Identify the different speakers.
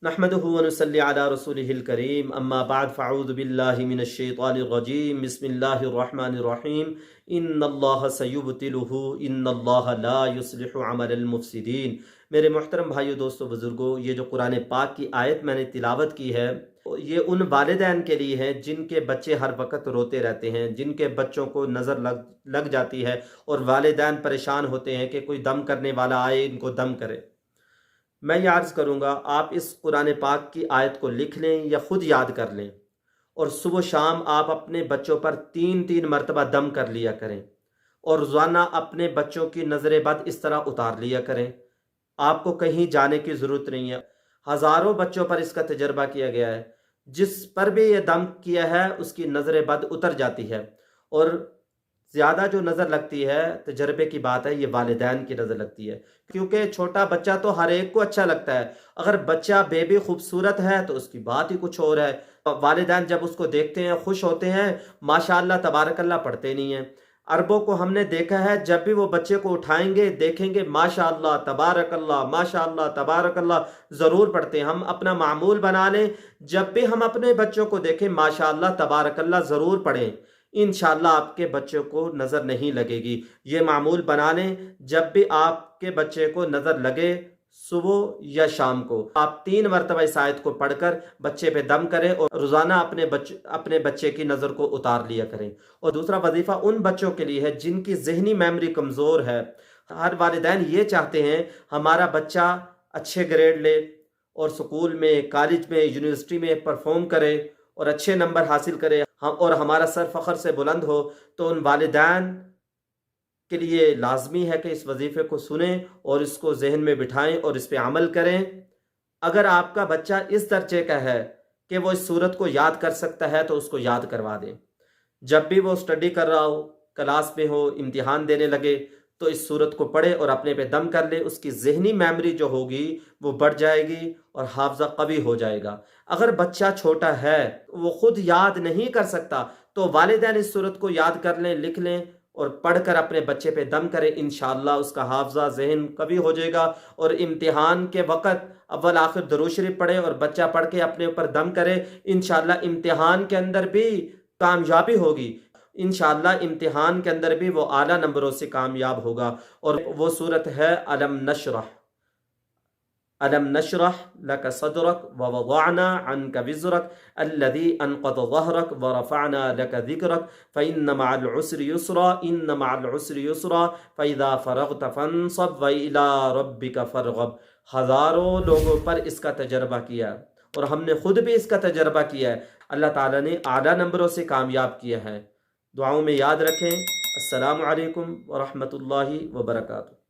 Speaker 1: नहमदुहु व नुसल्ली अला रसूलिहिल करीम अम्मा बाद फ़अऊज़ु बिल्लाहि मिनश शैतानिर रजीम बिस्मिल्लाहिर रहमानिर रहीम इन्नल्लाह सयुब्तिलुहु इन्नल्लाह ला युस्लिहु अमलल मुफ़्सिदीन। मेरे मोहतरम भाइयों, दोस्तों, बुज़ुर्गों, ये जो कुरान पाक की आयत मैंने तिलावत की है, ये उन वालिदैन के लिए है जिनके बच्चे हर वक्त रोते रहते हैं, जिनके बच्चों को नज़र लग जाती है और वालिदैन परेशान होते हैं कि कोई दम करने वाला आए, इनको दम करे। मैं ये अर्ज़ करूँगा, आप इस कुरान पाक की आयत को लिख लें या ख़ुद याद कर लें और सुबह शाम आप अपने बच्चों पर 3-3 मरतबा दम कर लिया करें और रोज़ाना अपने बच्चों की नज़र बद इस तरह उतार लिया करें। आपको कहीं जाने की ज़रूरत नहीं है। हज़ारों बच्चों पर इसका तजर्बा किया गया है। जिस पर भी ये दम किया है उसकी नज़र बद उतर जाती है और ज़्यादा जो नज़र लगती है, तजर्बे की बात है, ये वालिदैन की नज़र लगती है, क्योंकि छोटा बच्चा तो हर एक को अच्छा लगता है। अगर बच्चा बेबी खूबसूरत है तो उसकी बात ही कुछ और है। वालिदैन जब उसको देखते हैं खुश होते हैं, माशाअल्लाह तबारकल्लाह पढ़ते नहीं हैं। अरबों को हमने देखा है, जब भी वो बच्चे को उठाएंगे देखेंगे माशाअल्लाह तबारकल्लाह माशाअल्लाह तबारकल्लाह ज़रूर पढ़ते हैं। हम अपना मामूल बना लें, जब भी हम अपने बच्चों को देखें माशाअल्लाह तबारकल्लाह ज़रूर पढ़ें, इंशाअल्लाह आपके बच्चे को नज़र नहीं लगेगी। ये मामूल बना लें, जब भी आपके बच्चे को नज़र लगे, सुबह या शाम को आप 3 मरतबा इस आयत को पढ़कर बच्चे पे दम करें और रोज़ाना अपने बच्चे की नज़र को उतार लिया करें। और दूसरा वजीफ़ा उन बच्चों के लिए है जिनकी ज़हनी मेमोरी कमज़ोर है। हर वालिदैन ये चाहते हैं हमारा बच्चा अच्छे ग्रेड ले और स्कूल में, कॉलेज में, यूनिवर्सिटी में परफॉर्म करे और अच्छे नंबर हासिल करे और हमारा सर फ़ख्र से बुलंद हो। तो उन वालिदैन के लिए लाजमी है कि इस वजीफ़े को सुने और इसको जहन में बिठाएं और इस पे अमल करें। अगर आपका बच्चा इस दर्जे का है कि वो इस सूरत को याद कर सकता है तो उसको याद करवा दें। जब भी वो स्टडी कर रहा हो, क्लास में हो, इम्तिहान देने लगे, तो इस सूरत को पढ़े और अपने पे दम कर ले। उसकी जहनी मेमोरी जो होगी वो बढ़ जाएगी और हाफजा कवी हो जाएगा। अगर बच्चा छोटा है, वो खुद याद नहीं कर सकता, तो वालिदैन इस सूरत को याद कर लें, लिख लें और पढ़कर अपने बच्चे पे दम करें। इंशाअल्लाह उसका हाफजा जहन कवी हो जाएगा और इम्तिहान के वक़्त अव्वल आखिर दुरूद शरीफ पढ़े और बच्चा पढ़ के अपने ऊपर दम करे। इंशाअल्लाह इम्तिहान के अंदर भी कामयाबी होगी। इंशाअल्लाह इम्तिहान के अंदर भी वो आला नंबरों से कामयाब होगा। और वो सूरत है अलम नशरह लक सदरक व वज़अना अन्का विज़रक अल्लज़ी अनक़ज़ ज़हरक व रफ़अना लक ज़िक्रक फ़इन्न मअल उस्रि युस्रा इन्न मअल उस्रि युस्रा फ़इज़ा फ़रग़त फ़ंसब व इला रब्बिका फ़रग़ब। हज़ारों लोगों पर इसका तजर्बा किया और हमने खुद भी इसका तजर्बा किया है। अल्लाह ताला ने आला नंबरों से कामयाब किया है। दुआओं में याद रखें। अस्सलामु अलैकुम व रहमतुल्लाहि व बरकातुहू।